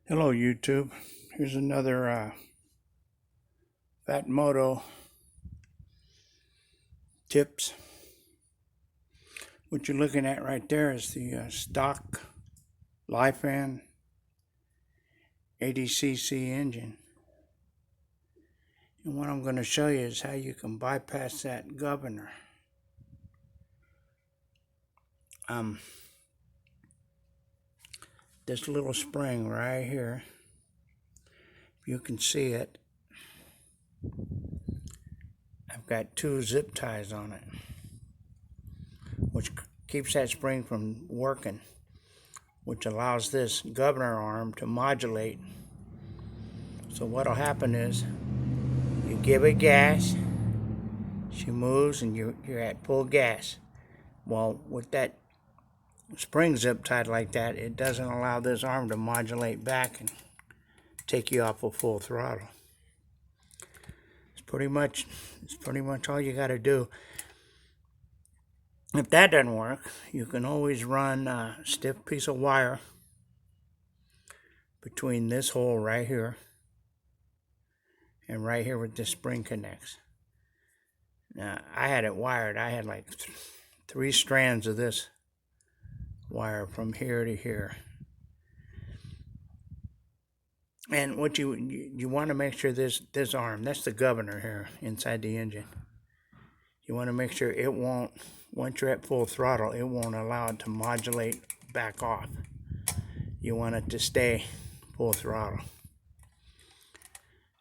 Hello YouTube. Here's another Phatmoto tips. What you're looking at right there is the stock Lifan 80cc engine. And what I'm going to show you is how you can bypass that governor. This little spring right here, if you can see it, I've got two zip ties on it, which keeps that spring from working, which allows this governor arm to modulate. So what'll happen is you give it gas, she moves, and you're at full gas. Well, with that spring zip tied like that, it doesn't allow this arm to modulate back and take you off of full throttle. It's pretty much all you got to do. If that doesn't work, you can always run a stiff piece of wire between this hole right here and right here where this spring connects. Now, I had it wired. I had like three strands of this wire from here to here. And what you want to make sure this arm, that's the governor here inside the engine. You want to make sure it won't, once you're at full throttle, it won't allow it to modulate back off. You want it to stay full throttle.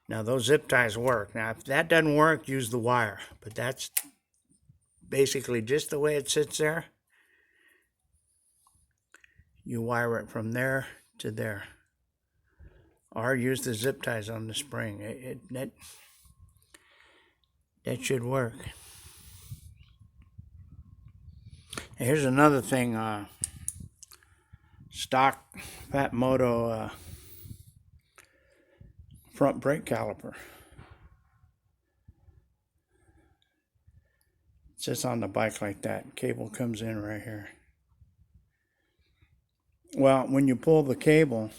Now those zip ties work. Now if that doesn't work, use the wire. But that's basically just the way it sits there. You wire it from there to there. Or use the zip ties on the spring. That should work. And here's another thing. Stock Phatmoto front brake caliper. It sits on the bike like that. Cable comes in right here. Well, when you pull the cable,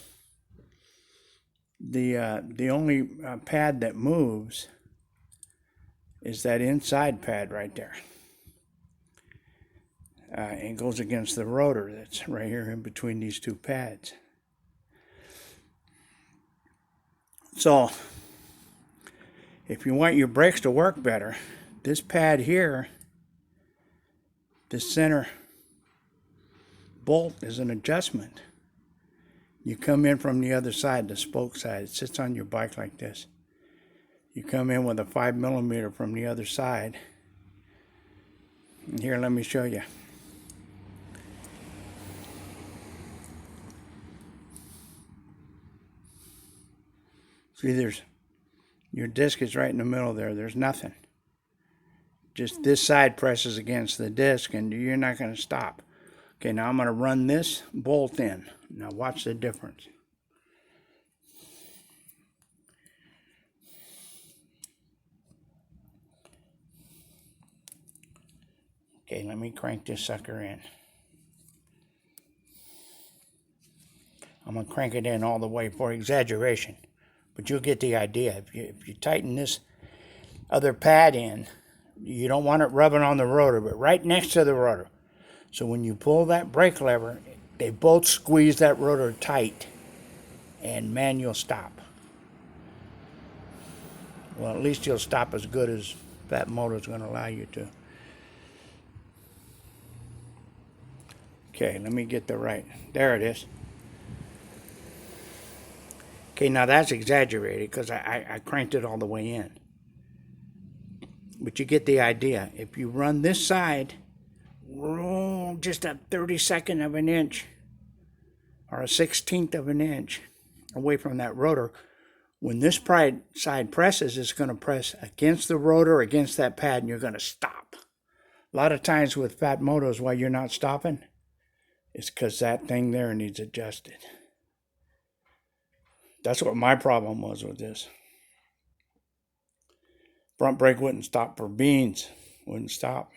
the only pad that moves is that inside pad right there. It goes against the rotor that's right here in between these two pads. So, if you want your brakes to work better, this pad here, this center bolt is an adjustment. You come in from the other side, the spoke side. It sits on your bike like this. You come in with a 5mm from the other side. And here, let me show you. See, your disc is right in the middle there. There's nothing. Just this side presses against the disc and you're not going to stop. Okay, now I'm going to run this bolt in. Now watch the difference. Okay, let me crank this sucker in. I'm going to crank it in all the way for exaggeration. But you'll get the idea. If you tighten this other pad in, you don't want it rubbing on the rotor, but right next to the rotor. So when you pull that brake lever, they both squeeze that rotor tight, and man, you'll stop. Well, at least you'll stop as good as Phatmoto is going to allow you to. Okay, let me get the right. There it is. Okay, now that's exaggerated because I cranked it all the way in. But you get the idea. If you run this side, just a 32nd of an inch or a 16th of an inch away from that rotor, when this side presses, it's going to press against the rotor, against that pad, and you're going to stop. A lot of times with Phatmotos, why you're not stopping, it's because that thing there needs adjusted. That's what my problem was with this. Front brake wouldn't stop for beans. Wouldn't stop.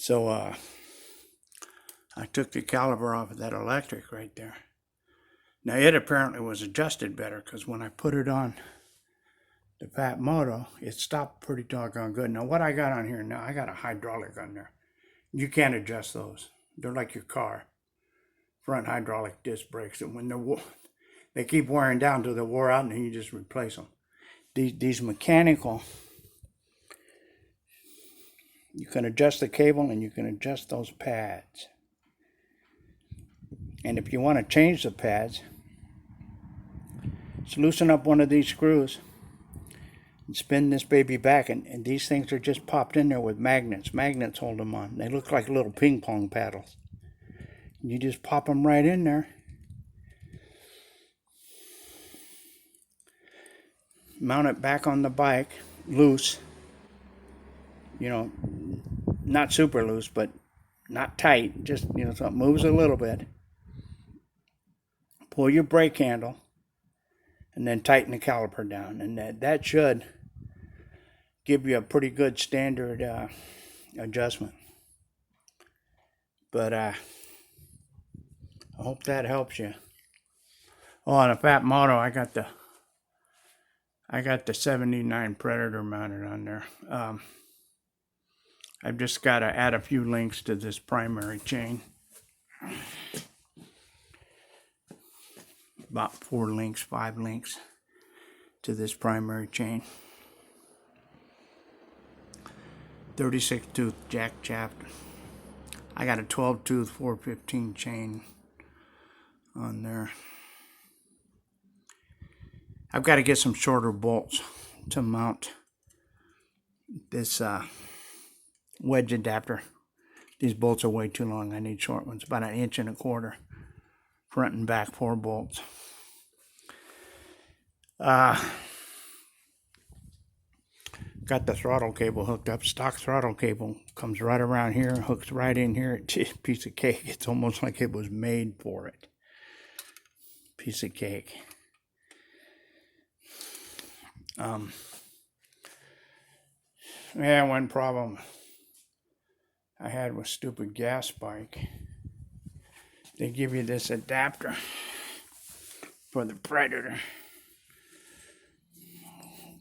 So I took the caliper off of that electric right there. Now it apparently was adjusted better, because when I put it on the Phatmoto, it stopped pretty doggone good. Now what I got on here now, I got a hydraulic on there. You can't adjust those. They're like your car. Front hydraulic disc brakes. And when they keep wearing down till they're wore out, and then you just replace them. These mechanical, you can adjust the cable and you can adjust those pads. And if you want to change the pads, just loosen up one of these screws and spin this baby back, and these things are just popped in there with magnets. Magnets hold them on. They look like little ping pong paddles. You just pop them right in there. Mount it back on the bike, loose. You know, not super loose, but not tight. Just, you know, so it moves a little bit. Pull your brake handle, and then tighten the caliper down. And that should give you a pretty good standard adjustment. But I hope that helps you. Oh, on a Phatmoto, I got the 79 Predator mounted on there. I've just got to add a few links to this primary chain. About 4 links, 5 links to this primary chain. 36 tooth jack shaft. I got a 12 tooth 415 chain on there. I've got to get some shorter bolts to mount this wedge adapter. These bolts are way too long. I need short ones, about 1.25 inches. Front and back 4 bolts. Got the throttle cable hooked up. Stock throttle cable comes right around here, hooks right in here. It's a piece of cake. It's almost like it was made for it. Piece of cake. Yeah, one problem I had with stupid gas bike. They give you this adapter for the Predator.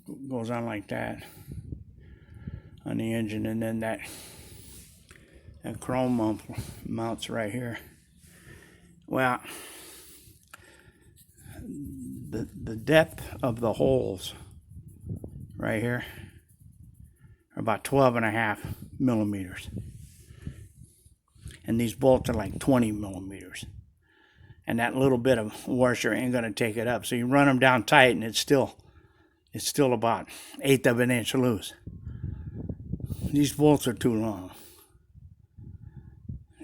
It goes on like that on the engine, and then that chrome mounts right here. Well, the depth of the holes right here are about 12.5 millimeters. And these bolts are like 20 millimeters. And that little bit of washer ain't gonna take it up. So you run them down tight, and it's still about 1/8 of an inch loose. These bolts are too long.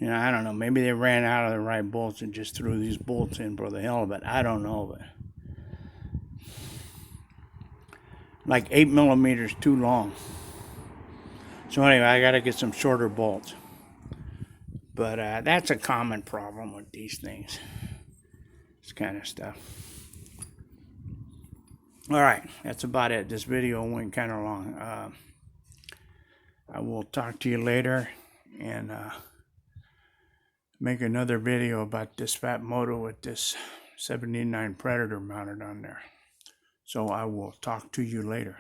You know, I don't know. Maybe they ran out of the right bolts and just threw these bolts in for the hell of it. I don't know, but like 8 millimeters too long. So anyway, I got to get some shorter bolts. But that's a common problem with these things. This kind of stuff. All right, that's about it. This video went kind of long. I will talk to you later and make another video about this Phatmoto with this 79 Predator mounted on there. So I will talk to you later.